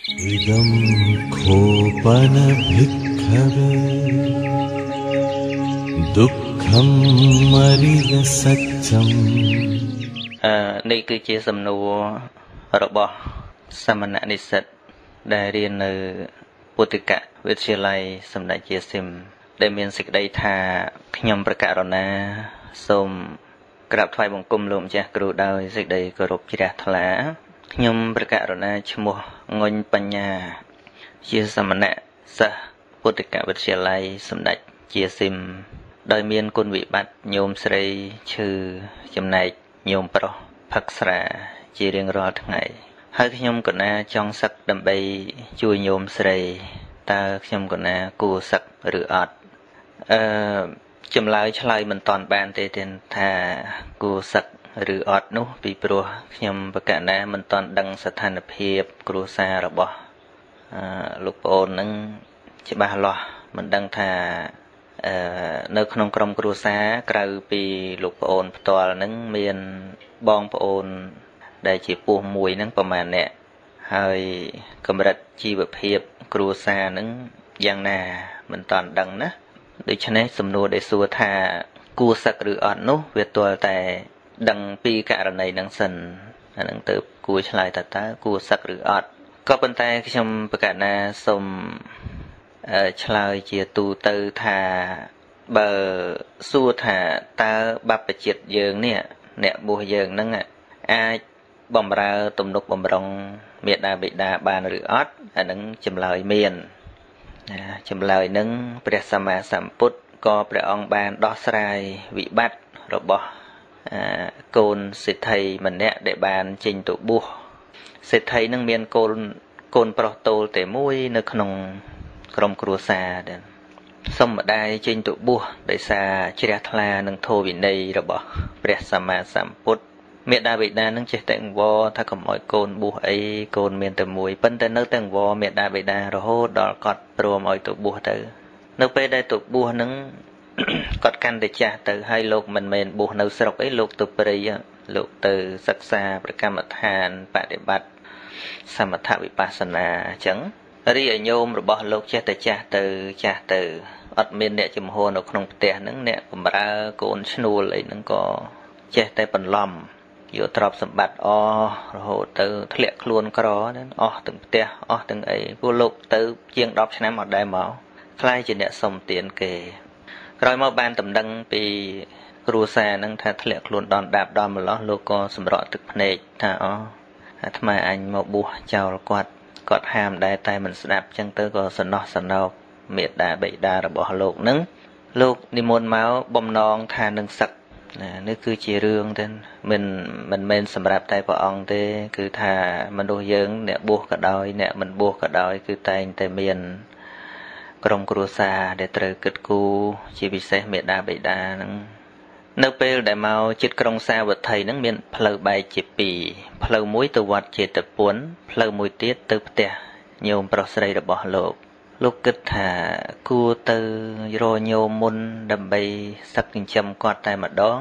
Idam khopana bhikkhave dukkham mariya satcham នេះគឺជាសំណួររបស់សមណនិស្សិតដែលរៀននៅពុទ្ធិកវិទ្យាល័យសម្ដេចជាស៊ីមដែលមានសេចក្តីថាខ្ញុំប្រកាសរណាសូមក្រាបថ្វាយបង្គំលោកម្ចាស់គ្រូដោយសេចក្តីគោរពជ្រះថ្លាខ្ញុំប្រកាសរណាឈ្មោះងុញបញ្ញាជាសមណសិស្សពុទ្ធិកវិទ្យាល័យសម្ដេចជាស៊ីមដោយមានគុណវិបត្តិញោមស្រីឈឺចំណែកញោមប្រុសផឹកស្រាជារៀងរាល់ថ្ងៃហើយខ្ញុំកណាចង់សឹកដើម្បីជួយញោមស្រីតើខ្ញុំកណាគួរសឹកឬអត់ចម្លើយឆ្លើយមិនតាន់បានទេថាគួរសឹកឬអត់នោះពីព្រោះខ្ញុំបកណាមិនតាន់ដឹងស្ថានភាពគ្រួសាររបស់លោកប្អូននឹងច្បាស់លាស់មិនដឹងថានៅក្នុងក្រុមគ្រួសារក្រៅពីលោកប្អូនផ្ទាល់នឹងមានបងប្អូនដែលជាពោះមួយនឹងប្រហែលអ្នកហើយកម្រិតជីវភាពគ្រួសារនឹងយ៉ាងណាមិនតាន់ដឹងណាដូច្នេះសំណួរដែលសួរថាគួរសឹកឬអត់នោះវាទាល់តែដឹងពីករណីនឹងសិនអានឹងទៅគួរឆ្លើយតើគួរសឹកឬអត់ក៏ប៉ុន្តែខ្ញុំប្រកាសណាសូមឆ្លើយជាទូទៅថាបើសួរថាតើបព្វជិតយើងនេះអ្នកបួសយើងនឹងអាចបំរើទំនុកបំរុងមេដាបិតាបានឬអត់អានឹងចម្លើយមានចម្លើយនឹងព្រះសម្មាសម្ពុទ្ធក៏ព្រះអង្គបានដោះស្រាយវិបត្តិរបស់កូនសិទ្ធិម្នាក់ដែលបានចេញទៅបួសសិទ្ធិនឹងមានកូនប្រុសតូលតែមួយនៅក្នុងក្រុមគ្រួសារដែរសូមម្ដាយចេញទៅបួសដោយសារជ្រះថ្លានឹងធម៌វិន័យរបស់ព្រះសម្មាសម្ពុទ្ធមេដាបិតានឹងចេះតែអង្វរថាកុំឲ្យកូនបួសអីកូនមានតែមួយប៉ុន្តែនៅតែអង្វរមេដាបិតារហូតដល់គាត់ព្រមឲ្យទៅបួសទៅនៅពេលដែលទៅបួសនឹងគាត់កាន់តែចាស់ទៅហើយលោកមិនមែនបួសនៅស្រុកអីលោកទៅព្រៃលោកទៅសិក្សាប្រកម្មដ្ឋានបដិបត្តិសមថវិបស្សនាអញ្ចឹងរីឯញោមរបស់លោកចេះតែចាស់ទៅអត់មានអ្នកចំហនៅក្នុងផ្ទះហ្នឹងអ្នកបម្រើកូនឈ្នួលអីហ្នឹងក៏ចេះតែបន្លំយកទ្រព្យសម្បត្តិរហូតទៅធ្លាក់ខ្លួនក្រហ្នឹងអស់ទាំងផ្ទះអស់ទាំងអីពួកលោកទៅជាង10ឆ្នាំអត់ដែរមកខ្លាយជាអ្នកសុំទានគេក្រោយមកបានដំណឹងពីគ្រួសារហ្នឹងថាធ្លាក់ខ្លួនដនដាបដល់ម្លោះលោកក៏សម្រក់ទឹកភ្នែកថាអាត្មាអញមកបួសចោលគាត់ហាមដែរតែមិនស្ដាប់ចឹងទៅក៏សំណោះសំណោកមេដាបិតារបស់លោកហ្នឹងលោកនិមន្តមកបំណងថានឹងសឹកនេះគឺជារឿងទៅមិនមែនសម្រាប់តែព្រះអង្គទេគឺថាមនុស្សយើងអ្នកបួសក៏ដោយអ្នកមិនបួសក៏ដោយគឺតែងតែមានក្រុមគ្រួសារដែលត្រូវគិតគូរជាពិសេសមេដាបិតាហ្នឹងនៅពេលដែលមកចិត្តក្រុងសាវត្ថីហ្នឹងមានផ្លូវបែកជាពីរផ្លូវមួយទៅវត្តចេតពុនផ្លូវមួយទៀតទៅផ្ទះញោមប្រុសស្រីរបស់លោកគិតថាគួរទៅរញោមមុនដើម្បីសឹកចិញ្ចឹមគាត់តែម្ដង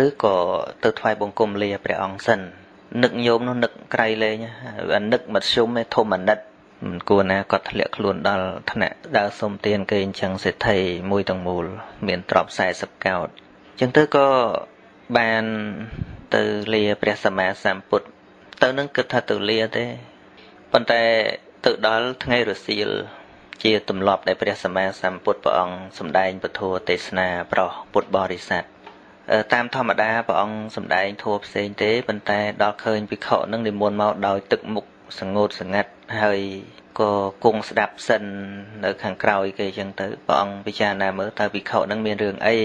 ឬក៏ទៅថ្វាយបង្គំលាព្រះអង្គសិននឹកញោមនោះនឹកក្រៃលែងនឹកមធ្យមឯធម្មនិតមិនគួរណាគាត់ធ្លាក់ខ្លួនដល់ថ្នាក់ដើរសុំទានគេអញ្ចឹងសេដ្ឋីមួយទាំងមូលមានទ្រព្យ40កោដអញ្ចឹងទៅក៏បានទៅលាព្រះសម្មាសម្ពុទ្ធទៅនឹងគិតថាទៅលាទេប៉ុន្តែទៅដល់ថ្ងៃរសៀលជាទម្លាប់ដែលព្រះសម្មាសម្ពុទ្ធព្រះអង្គសម្ដែងពធទេសនាប្រោសពុទ្ធបរិស័ទតាមធម្មតាព្រះអង្គសម្ដែងធម៌ផ្សេងទេប៉ុន្តែដល់ឃើញភិក្ខុនឹងនិមន្តមកដោយទឹកមុខសងូតសងាត់ហើយក៏គង់ស្ដាប់សិននៅខាងក្រោយគេអញ្ចឹងទៅព្រះអង្គពិចារណាមើលតើភិក្ខុនឹងមានរឿងអី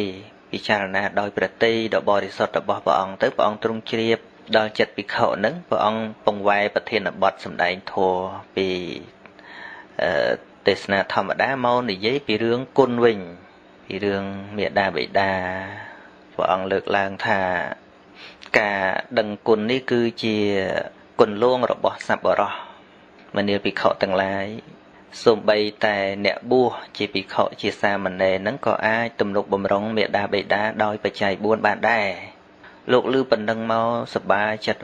ពិចារណាដោយប្រតិដ៏បរិសុទ្ធរបស់ព្រះអង្គទៅព្រះអង្គទ្រង់ជ្រាបដល់ចិត្តភិក្ខុនឹងព្រះអង្គពង្វែប្រធានបទសម្ដែងធម៌ពីទេសនាធម្មតាមកនិយាយពីរឿងគុណវិញពីរឿងមេដាបិតាព្រះអង្គលើកឡើងថាការដឹងគុណនេះគឺជាគុណលួងរបស់សប្បុរសមនាលភិក្ខុទាំងឡាយសូម្បីតែអ្នកបួសជាភិក្ខុជាសាមណេរហ្នឹងក៏អាចទំនុកបំរុងមេដាបិតាដោយបច្ច័យ4បានដែរលោកឮប៉ុណ្ណឹងមកសប្បាយចិត្ត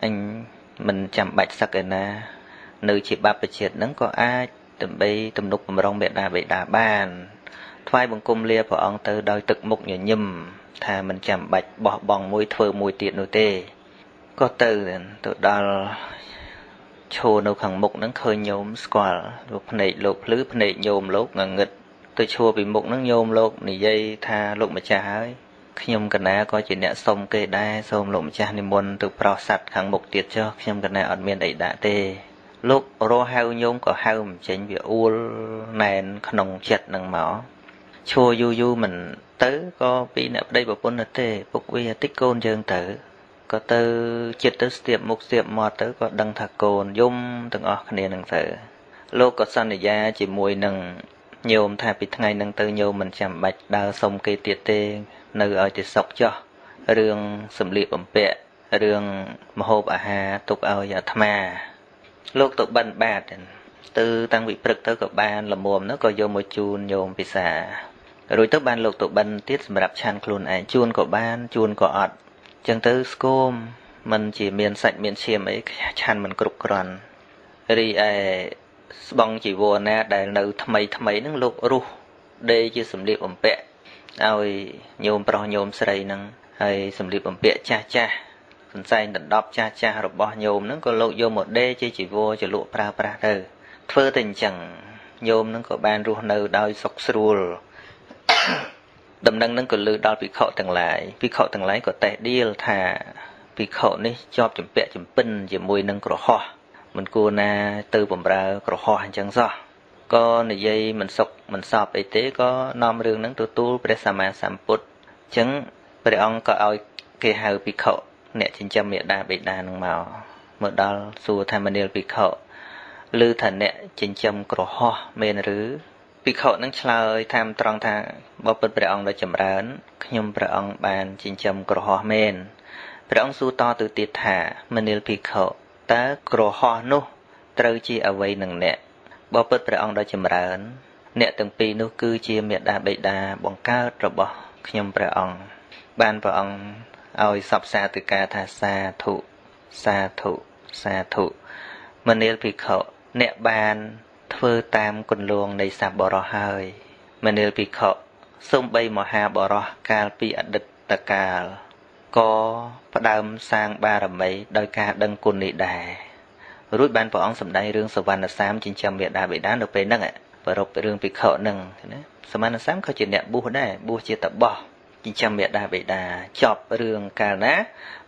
អញមិនចាំបាច់សឹកឯណា នៅជាបព្វជិតហ្នឹងក៏អាចដើម្បីទំនុកបំរុងមេដាបេតាបានថ្វាយបង្គំលាព្រះអង្គទៅដោយទឹកមុខញញឹមថាមិនចាំបាច់បោះបង់មួយធ្វើមួយទៀតនោះទេក៏ទៅដល់ឈរនៅខាងមុខហ្នឹងឃើញញោមស្គាល់លោកភ្នែកលោកភ្លឺភ្នែកញោមលោកងងឹតទៅឈរពីមុខហ្នឹងញោមលោកនិយាយថាលោកម្ចាស់ហើយខ្ញុំកណាក៏ជាអ្នកសុំគេដែរសូមលោកម្ចាស់និមន្តទៅប្រោសសัตว์ខាងមុខទៀតចុះខ្ញុំកណាអត់មានអីដាក់ទេលោករហៅញោមក៏ហៅមិនចេញវាអួលណែនក្នុងចិត្តហ្នឹងមកឈរយូរមិនទៅក៏ពីអ្នកប្តីប្រពន្ធទេពុកវាតិចកូនយើងទៅក៏ទៅចិត្តទៅស្ទាបមុខស្ទាបមាត់ទៅក៏ដឹងថាកូនយំទាំងអស់គ្នានឹងទៅលោកក៏សន្យាជាមួយនឹងញោមថាពីថ្ងៃហ្នឹងទៅញោមមិនចាំបាច់ដើរសុំគេទៀតទេនៅឲ្យតែសុខចុះរឿងសម្លៀកបំពាក់រឿងម្ហូបអាហារទុកឲ្យអាត្មាលោកទៅបិណ្ឌបាតទៅតាំងពីព្រឹកទៅក៏បានល្មមនោះក៏យកមកជូនញោមពិសារួចទៅបានលោកទៅបិណ្ឌទៀតសម្រាប់ឆាន់ខ្លួនឯងជូនក៏បានជូនក៏អត់ចឹងទៅស្គមมันជាមានសាច់មានឈាមអីឆាន់มันគ្រប់គ្រាន់រីឯស្បង់ជីវរណាដែលនៅថ្មីហ្នឹងលោករុះដេជាសម្លៀកបំពាក់ឲ្យញោមប្រុសញោមស្រីហ្នឹងហើយសម្លៀកបំពាក់ចាស់សន្សែងដណ្ដប់ចាស់របស់ញោមហ្នឹងក៏លោកយកមកដេជាជីវរចលក់ប្រើប្រាស់ទៅធ្វើតែអញ្ចឹងញោមហ្នឹងក៏បានរស់នៅដោយសុខស្រួលដំណឹងហ្នឹងក៏លើដល់ភិក្ខុទាំងឡាយក៏តេះដៀលថាភិក្ខុនេះជាប់ចម្ពាក់ចម្ពិនជាមួយនឹងក្រហោះមិនគួរណាទៅបំរើក្រហោះអញ្ចឹងសោះក៏និយាយមិនសុខមិនសប្តិអីទេក៏នាំរឿងហ្នឹងទទួលព្រះសម្មាសម្ពុទ្ធអញ្ចឹងព្រះអង្គក៏ឲ្យគេហៅភិក្ខុអ្នកចិញ្ចឹមមេដាបេតានឹងមកដល់សួរថាមនាលភិក្ខុឮថាអ្នកចិញ្ចឹមក្រហោះមែនឬភិក្ខុនឹងឆ្លើយតាមត្រង់ថាបបិទ្ធព្រះអង្គដ៏ចម្រើនខ្ញុំព្រះអង្គបានចិញ្ចឹមក្រហោះមែនព្រះអង្គសួរតទៅទៀតថាមនាលភិក្ខុតើក្រហោះនោះត្រូវជាអ្វីនឹងអ្នកបបិទ្ធព្រះអង្គដ៏ចម្រើនអ្នកទាំងពីរនោះគឺជាមេដាបេតាបង្កើតរបស់ខ្ញុំព្រះអង្គបានព្រះអង្គឲ្យសពសាធិកាថាសាធុសាធុសាធុមនាលភិក្ខុអ្នកបានធ្វើតាមគន្លងនៃសប្បុរសហើយមនាលភិក្ខុសូម្បីមហាបរោះកាលពីអតីតកាលក៏ផ្ដើមសាងបារមីដោយការដឹងគុណនេះដែររួចបានព្រះអង្គសម្ដែងរឿងសវណ្ណសាមចិញ្ចឹមមេដាបេតានៅពេលហ្នឹងប្ររពរឿងភិក្ខុហ្នឹងណាសវណ្ណសាមក៏ជាអ្នកបួសដែរបួសជាតបោះចិញ្ចឹមមេដាបេតាចប់រឿងកាលណា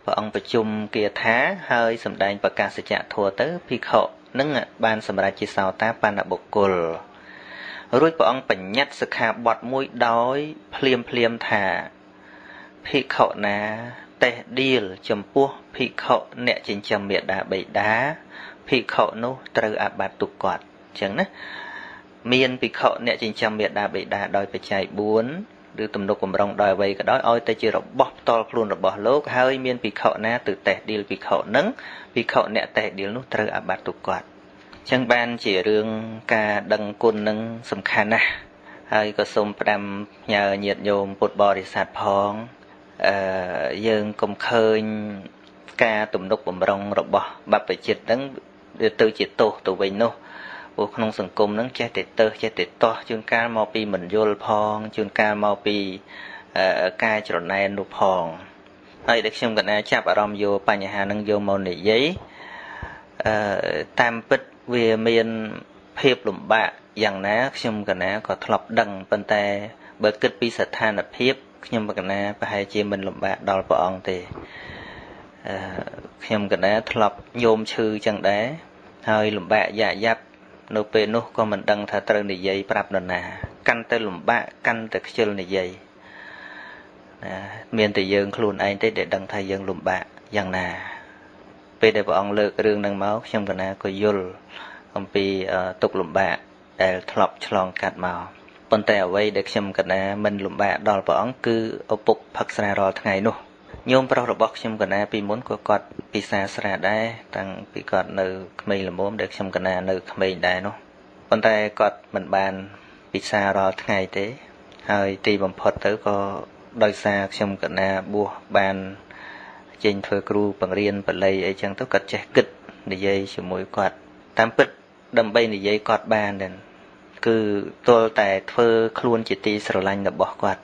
ព្រះអង្គប្រជុំគាថាហើយសម្ដែងប្រកាសសច្ចធម៌ទៅភិក្ខុនឹងបានសម្រេចជាសោតាបណ្ណបុគ្គលរួចព្រះអង្គបញ្ញត្តិសិក្ខាបទមួយដោយភ្លាមថាភិក្ខុណាតេះដៀលចំពោះភិក្ខុអ្នកចិញ្ចឹមមេដាបេតាភិក្ខុនោះត្រូវអាបាត់ទុកគាត់អញ្ចឹងណាមានភិក្ខុអ្នកចិញ្ចឹមមេដាបេតាដោយបច្ច័យ4ឬទំនុកបំរុងដោយអ្វីក៏ដោយឲ្យតែជារបស់ផ្ទាល់ខ្លួនរបស់លោកហើយមានភិក្ខុណាទៅតេះដៀលភិក្ខុនឹងភិក្ខុអ្នកតេះដៀលនោះត្រូវអាបាត់ទុកគាត់អញ្ចឹងបានជារឿងការដឹងគុណនឹងសំខាន់ណាស់ហើយក៏សូមផ្ដាំញើញាតិញោមពុទ្ធបរិស័ទផងយើងកុំឃើញការទំនុកបំរុងរបស់បព្វជិតហ្នឹងទៅជាទោសទៅវិញនោះព្រោះក្នុងសង្គមហ្នឹងចេះតែទើសចេះតែតោះជួនកាលមកពីមិនយល់ផងជួនកាលមកពីការច្រណែននោះផងហើយដែលខ្ញុំកណាចាប់អារម្មណ៍យកបញ្ហាហ្នឹងយកមកនិយាយតាមពិតវាមានភាពលំបាកយ៉ាងណាខ្ញុំកណាក៏ធ្លាប់ដឹងប៉ុន្តែបើគិតពីស្ថានភាពខ្ញុំកណាប្រហែលជាមិនលំបាកដល់ព្រះអង្គទេខ្ញុំកណាធ្លាប់ញោមឈឺចឹងដែរហើយលំបាកយ៉ាប់នៅពេលនោះក៏មិនដឹងថាត្រូវនិយាយប្រាប់នរណាកាន់តែលំបាកកាន់តែខ្ជិលនិយាយមានតែយើងខ្លួនឯងទេដែលដឹងថាយើងលំបាកយ៉ាងណាពេលដែលព្រះអង្គលើករឿងហ្នឹងមកខ្ញុំកណាក៏យល់អំពីទុក្ខលំបាកដែលធ្លាប់ឆ្លងកាត់មកប៉ុន្តែអ្វីដែលខ្ញុំកណាមិនលំបាកដល់ព្រះអង្គគឺឪពុកផឹកស្រារាល់ថ្ងៃនោះញោមប្រុសរបស់ខ្ញុំកណាពីមុនក៏គាត់ពិសាស្រាដែរតាំងពីគាត់នៅក្មេងល្មមដែលខ្ញុំកណានៅក្មេងដែរនោះប៉ុន្តែគាត់មិនបានពិសារាល់ថ្ងៃទេហើយទីបំផុតទៅក៏ដោយសារខ្ញុំកណាបួសបានចេញធ្វើគ្រូបង្រៀនបល័យអីចឹងទៅគាត់ចេះគិតនិយាយជាមួយគាត់ តាមពិតដើម្បីនិយាយគាត់បានដែរគឺទល់តែធ្វើខ្លួនជាទីស្រឡាញ់របស់គាត់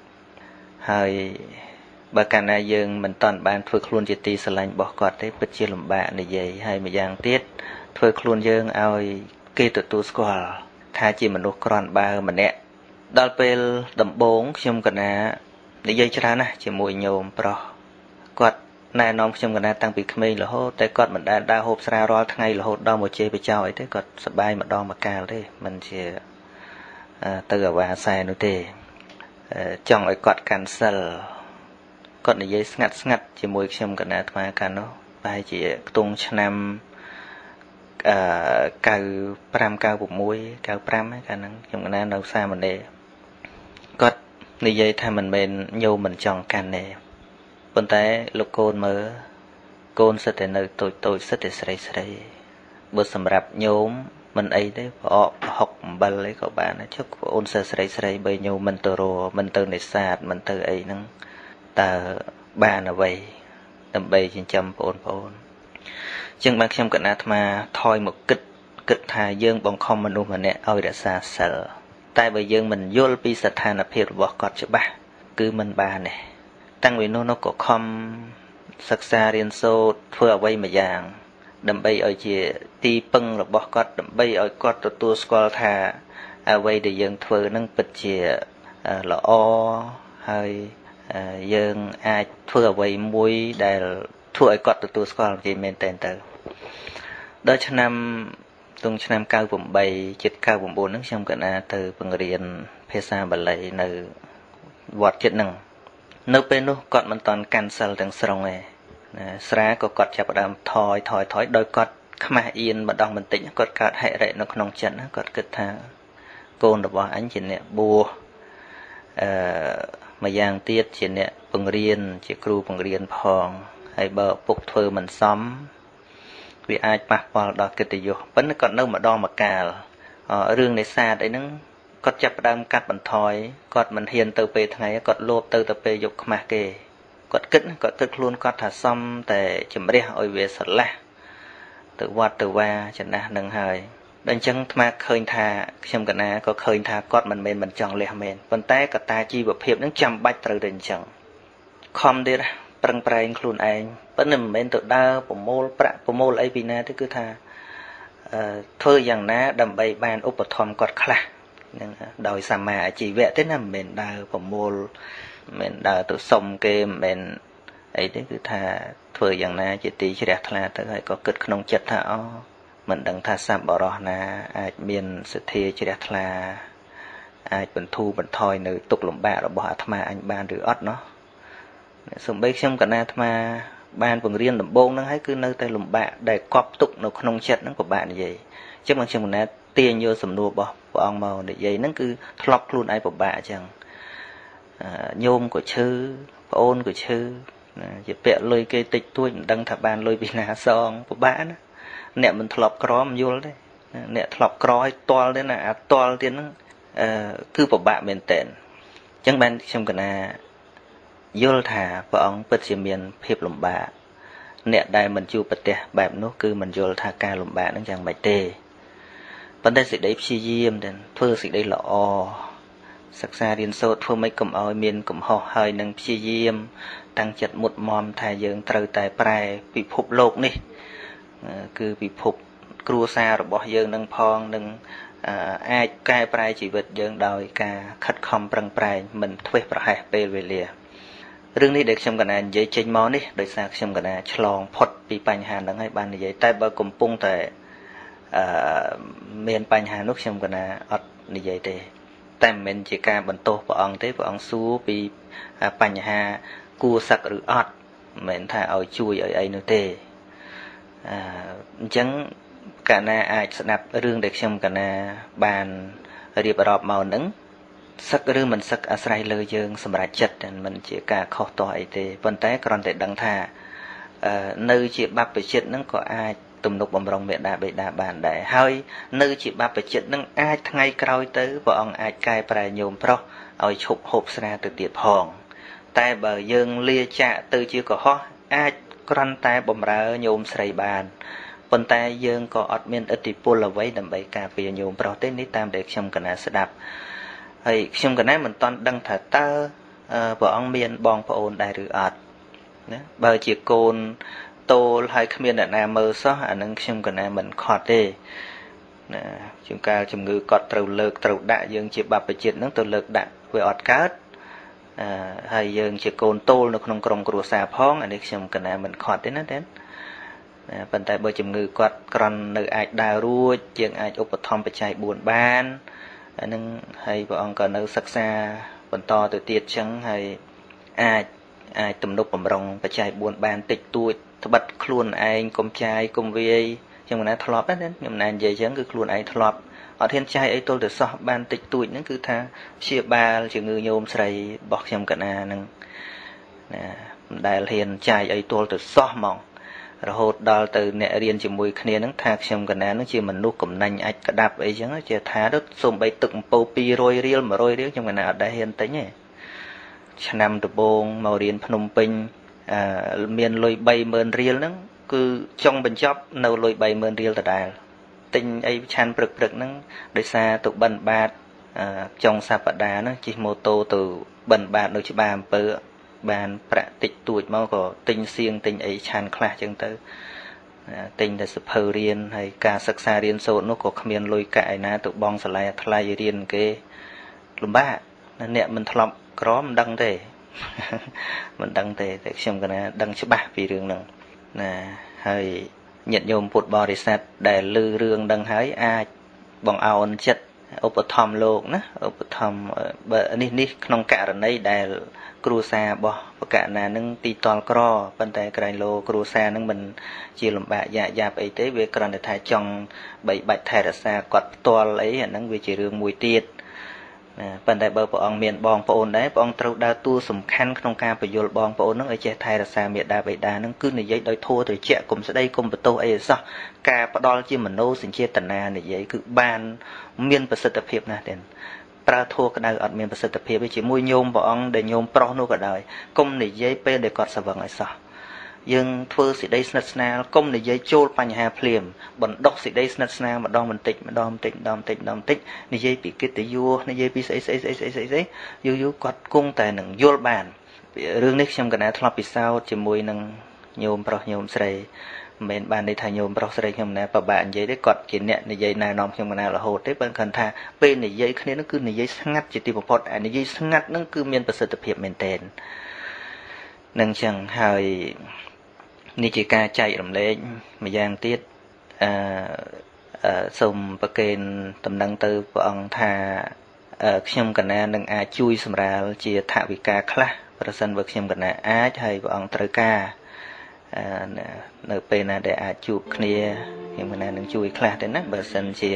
ហើយបើកាលណាយើងមិនតាន់បានធ្វើខ្លួនជាទីស្រឡាញ់របស់គាត់ទេពិតជាលំបាកនិយាយហើយម្យ៉ាងទៀតធ្វើខ្លួនយើងឲ្យគេទទួលស្គាល់ថាជាមនុស្សក្រាន់បើម្នាក់ដល់ពេលដំបូងខ្ញុំកណានិយាយច្រើនណាស់ជាមួយញោមប្រុសគាត់ណែនាំខ្ញុំកណាតាំងពីក្មេងរហូតតែគាត់មិនដែលដើរហូបស្រារាល់ថ្ងៃរហូតដល់មកជេរបចោអីទេគាត់សប្បាយម្ដងម្កាលទេមិនជាទៅអាវ៉ាសែនោះទេចង់ឲ្យគាត់កាន់សិលគាត់និយាយស្ងាត់ស្ងាត់ជាមួយខ្ញុំកណាអាត្មាកាលនោះប្រហែលជាខ្ទង់ឆ្នាំ95 96 95កាលហ្នឹងខ្ញុំកណានៅសាមណេរគាត់និយាយថាមិនមែនញោមមិនចង់កាន់ទេប៉ុន្តែលោកកូនមើលកូនសិតតែនៅតូចតូចសិតតែស្រីស្រីបើសម្រាប់ញោមមិនអីទេប្រអកប្រហុកអំបិលអីក៏បានដែរជឹកបងអូនសិស្សស្រីស្រីបើញោមមិនទៅរមិនទៅនេសាទមិនទៅអីហ្នឹងតើបានអ្វីដើម្បីចិញ្ចឹមបងប្អូនចឹងបានខ្ញុំកណាអាត្មាថយមកគិតថាយើងបង្ខំមនុស្សម្នាក់ឲ្យរក្សាសិលតែបើយើងមិនយល់ពីស្ថានភាពរបស់គាត់ច្បាស់គឺមិនបានទេតាំងពីនោះក៏ខំសិក្សារៀនសូត្រធ្វើអ្វីមួយយ៉ាងដើម្បីឲ្យជាទីពឹងរបស់គាត់ដើម្បីឲ្យគាត់ទទួលស្គាល់ថាអ្វីដែលយើងធ្វើនឹងពិតជាល្អហើយយើងអាចធ្វើអ្វីមួយដែលធ្វើឲ្យគាត់ទទួលស្គាល់និយាយមែនតើទៅដល់ឆ្នាំ98ជិត99ហ្នឹងខ្ញុំកណាទៅបង្រៀនភាសាបាលីនៅវត្តចិត្តហ្នឹងនៅពេលនោះគាត់មិនតាន់កាន់សិលទាំងស្រុងទេស្រាក៏គាត់ចាប់ផ្ដើមថយដោយគាត់ខ្មាស់អៀនម្ដងបន្តិចគាត់កើតហិរិនៅក្នុងចិត្តណាគាត់គិតថាកូនរបស់អញជាអ្នកបួសម្យ៉ាងទៀតជាអ្នកបង្រៀនជាគ្រូបង្រៀនផងហើយបើពុកធ្វើមិនសមវាអាចប៉ះពាល់ដល់កិត្តិយសប៉ុន្តែគាត់នៅម្ដងម្កាលរឿងនេសាទអីហ្នឹងគាត់ចាប់ផ្ដើមកាត់បន្ថយគាត់មិនហ៊ានទៅពេលថ្ងៃគាត់លោភទៅពេលយប់ខ្មាស់គេគាត់គិតខ្លួនគាត់ថាសមតែជំរះឲ្យវាស្រឡះទៅវត្តទៅវាចំណាស់នឹងហើយដល់អញ្ចឹងអាត្មាឃើញថាខ្ញុំកណាក៏ឃើញថាគាត់មិនមែនមិនចង់លះមែនប៉ុន្តែកត្តាជីវភាពនឹងចាំបាច់ត្រូវតែអញ្ចឹងខំទៀតប្រឹងប្រែងខ្លួនឯងប៉ុន្តែមិនមែនទៅដើរប្រមូលប្រាក់ប្រមូលអីពីណាទេគឺថាធ្វើយ៉ាងណាដើម្បីបានឧបត្ថម្ភគាត់ខ្លះនឹងដោយសមាអាជីវៈទេណាមិនមែនដើរប្រមូលមិនដើរទៅសុំគេមិនមែនអីទេគឺថាធ្វើយ៉ាងណាជាទីជ្រះថ្លាទៅហើយក៏គិតក្នុងចិត្តថាមិនដឹងថាសัพបរោះណាអាចមានសទ្ធាជ្រះថ្លាអាចបន្ធូរបន្ថយនៅទុក្ខលំបាករបស់អាត្មាអញបានឬអត់ណោះសូម្បីខ្ញុំកណាអាត្មាបានបង្រៀនដំបូងហ្នឹងហើយគឺនៅតែលំបាកដែលកប់ទុកនៅក្នុងចិត្តហ្នឹងពិបាកនិយាយអញ្ចឹងខ្ញុំកណាទាញយកសំណួររបស់ព្រះអង្គមកនិយាយហ្នឹងគឺធ្លាប់ខ្លួនឯងពិបាកអញ្ចឹងញោមក៏ឈឺប្អូនក៏ឈឺជាពាក់លុយគេតិចតួចមិនដឹងថាបានលុយពីណាសងពិបាកណាអ្នកមិនធ្លាប់ក្រមិនយល់ទេអ្នកធ្លាប់ក្រឲ្យតល់ទេណាអាតល់ទៀតហ្នឹងគឺពិបាកមែនតើអញ្ចឹងបានខ្ញុំកណាយល់ថាព្រះអង្គពិតជាមានភាពលំបាកអ្នកដែលមិនជួបប្រទះបែបនោះគឺមិនយល់ថាការលំបាកហ្នឹងយ៉ាងម៉េចទេប៉ុន្តែសេចក្តីព្យាយាមទៅធ្វើសេចក្តីល្អសិក្សារៀនសូត្រធ្វើម៉េចកុំឲ្យមានកំហុសហើយនឹងព្យាយាមតាំងចិត្តមុតមមថាយើងត្រូវតែប្រែពិភពលោកនេះគឺពិភពគ្រួសាររបស់យើងនឹងផងនឹងអាចកែប្រែជីវិតយើងដោយការខិតខំប្រឹងប្រែងមិនធ្វេសប្រហែសពេលវេលារឿងនេះដែលខ្ញុំកណានិយាយចេញមកនេះដោយសារខ្ញុំកណាឆ្លងផុតពីបញ្ហាហ្នឹងហើយបាននិយាយតែបើកំពុងតែមានបញ្ហានោះខ្ញុំកណាអត់និយាយទេតែមិនមែនជាការបន្ទោសព្រះអង្គទេព្រះអង្គសួរពីបញ្ហាគួរសឹកឬអត់មិនមែនថាឲ្យជួយឲ្យអីនោះទេអញ្ចឹងកណាអាចស្ដាប់រឿងដែលខ្ញុំកណាបានរៀបរាប់មកហ្នឹងសឹកឬមិនសឹកអាស្រ័យលើយើងសម្រាប់ចិត្តមិនជាការខុសទាស់អីទេប៉ុន្តែគ្រាន់តែដឹងថានៅជាបព្វជិតហ្នឹងក៏អាចទំនុកបំរុងមេដាបេដាបានដែរហើយនៅជាបព្វជិតហ្នឹងអាចថ្ងៃក្រោយទៅព្រះអង្គអាចកែប្រែញោមប្រុសឲ្យឈប់ហូបស្រាទៅទៀតផងតែបើយើងលាចាកទៅជាកុហកអាចគ្រាន់តែបំរើញោមស្រីបាន ប៉ុន្តែយើងក៏អត់មានឥទ្ធិពលអ្វីដើម្បីការពារញោមប្រុសទេនេះតាមដែលខ្ញុំកណាស្ដាប់ហើយខ្ញុំកណាមិនទាន់ដឹងថាតើព្រះអង្គមានបងប្អូនដែរឬអត់ណាបើជាកូនតូលហើយគ្មានអ្នកណាមើលសោះអានឹងខ្ញុំកណាមិនខត់ទេណាជួនកាលជំងឺគាត់ត្រូវលើកត្រូវដាក់យើងជាបព្វជិតហ្នឹងទៅលើកដាក់វាអត់កើតហើយយើងជាកូនតូលនៅក្នុងក្រុមគ្រួសារផងអានេះខ្ញុំកណាមិនខត់ទេណាតែប៉ុន្តែបើជំងឺគាត់ក្រន់នៅអាចដើររួចយើងអាចឧបត្ថម្ភបច្ច័យ4បានអានឹងហើយព្រះអង្គក៏នៅសិក្សាបន្តទៅទៀតចឹងហើយអាចទំនុកបំរុងបច្ច័យ4បានតិចតួចត្បិតខ្លួនឯងកុំចាយកុំវាយខ្ញុំណាធ្លាប់ណាខ្ញុំណានិយាយចឹងគឺខ្លួនឯងធ្លាប់អត់ហ៊ានចាយអីទល់ទៅសោះបានតិចតួចហ្នឹងគឺថាព្យាបាលជំងឺញោមស្រីរបស់ខ្ញុំកណាហ្នឹងណាមិនដែលហ៊ានចាយអីទល់ទៅសោះហ្មងរហូតដល់ទៅអ្នករៀនជាមួយគ្នាហ្នឹងថាខ្ញុំកណាហ្នឹងជាមនុស្សកំណាញ់អាចក្តាប់អីចឹងជាថាទៅសូម្បីទឹកអំពៅ200រៀល100រៀលខ្ញុំកណាអត់ដែលហ៊ានទិញទេឆ្នាំដំបូងមករៀនភ្នំពេញមានលុយ30000រៀលហ្នឹងគឺចុងបញ្ចប់នៅលុយ30000រៀលដដែលទិញអីឆាន់ព្រឹកហ្នឹងដោយសារទៅបិណ្ឌបាតចុងសប្តាហ៍ហ្នឹងជិះម៉ូតូទៅបិណ្ឌបាតនៅច្បារអំពើបានប្រាក់តិចតួចមកក៏ទិញសៀងទិញអីឆាន់ខ្លះចឹងទៅទិញតែសភៅរៀនហើយការសិក្សារៀនសូត្រនោះក៏គ្មានលុយកាក់ឯណាទៅបងសាលាថ្លៃរៀនគេលំបាកអ្នកមិនធ្លាប់ក្រមិនដឹងទេមិនដឹងទេតែខ្ញុំកណាដឹងច្បាស់ពីរឿងហ្នឹងណាហើយញាតិញោមពុទ្ធបរិស័ទដែលឮរឿងដឹងហើយអាចបងអោនចិត្តឧបត្ថម្ភលោកណាឧបត្ថម្ភបើនេះក្នុងករណីដែលគ្រួសាររបស់បកណានឹងទីតលក្រប៉ុន្តែក្រែងលោគ្រួសារនឹងមិនជាលំបាកយ៉ាប់អីទេវាគ្រាន់តែថាចង់បីបាច់ថែរក្សាគាត់ផ្ទាល់អីអាហ្នឹងវាជារឿងមួយទៀតណាប៉ុន្តែបើព្រះអង្គមានបងប្អូនដែរព្រះអង្គត្រូវដើរតួសំខាន់ក្នុងការបញ្យលបងប្អូននឹងឲ្យចេះថែរក្សាមេដាបិតានឹងគឺនិយាយដោយធម៌ត្រជាក់កុំស្ដីកុំបន្ទោសអីសោះការផ្ដាល់ជាមโนសញ្ចេតនានិយាយគឺបានមានប្រសិទ្ធភាពណាស់ទេប្រើធัวក្តៅអត់មានប្រសិទ្ធភាពទេជាមួយញោមព្រះអង្គដែលញោមប្រុសនោះក៏ដោយកុំនិយាយពេលដែលគាត់ស្វឹងឲ្យសោះយើងធ្វើសេចក្តីស្និទ្ធស្នាលកុំនិយាយចូលបញ្ហាភ្លាមបណ្ដុះសេចក្តីស្និទ្ធស្នាលម្ដងបន្តិចម្ដងបន្តិចនិយាយពីកិត្តិយសនិយាយពីស្អីយូរគាត់គង់តែនឹងយល់បានរឿងនេះខ្ញុំកណាធ្លាប់ពិសោធន៍ជាមួយនឹងញោមប្រុសញោមស្រីមិនមែនបានន័យថាញោមប្រុសស្រីខ្ញុំណាពិបាកនិយាយទេគាត់ជាអ្នកនិយាយណែនាំខ្ញុំកណារហូតទេបើគាត់ថាពេលនិយាយគ្នានឹងគឺនិយាយស្ងាត់ជាទីបំផុតនិយាយស្ងាត់នឹងគឺមានប្រសិទ្ធភាពមែនទែននឹងចឹងហើយនេះជាការចែករំលែកម្យ៉ាងទៀតសូមប្រកេនដំណឹងទៅព្រះអង្គថាខ្ញុំកណានឹងអាចជួយសម្រាលជាថវិកាខ្លះប្រសិនបើខ្ញុំកណាអាចហើយព្រះអង្គត្រូវការនៅពេលណាដែលអាចជួបគ្នាខ្ញុំកណានឹងជួយខ្លះទេណាបើសិនជា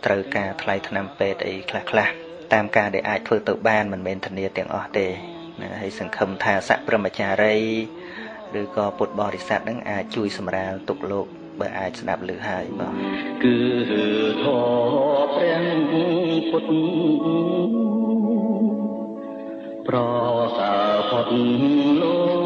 ត្រូវការថ្លៃថ្នាំពេទ្យអីខ្លះតាមការដែលអាចធ្វើទៅបានមិនមែនធានាទាំងអស់ទេណាហើយសង្ឃឹមថាសព្រមចារីឬក៏ពុទ្ធបរិស័ទនឹងអាចជួយសម្រាលទុក្ខលោកបើអាចស្ដាប់ឮហើយបងគឺធម៌ព្រះពុទ្ធប្រសើរផុតលោក